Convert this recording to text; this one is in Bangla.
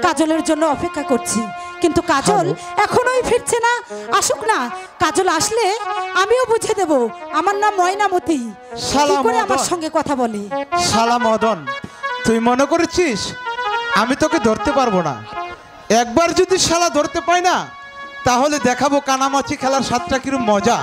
কাজলের জন্য অপেক্ষা করছি, কিন্তু কাজল এখনোই ফিরছে না। আসুক না, কাজল আসলে আমিও বুঝে দেব আমার নাম ময়নামতি। কি করে আমার সঙ্গে কথা বলে? শালা মদন, তুই মনে করেছিস আমি তোকে ধরতে পারবো না? একবার যদি শালা ধরতে পাই না, তাহলে দেখাবো কানামাছি খেলার স্বাদটা কিরকম মজা।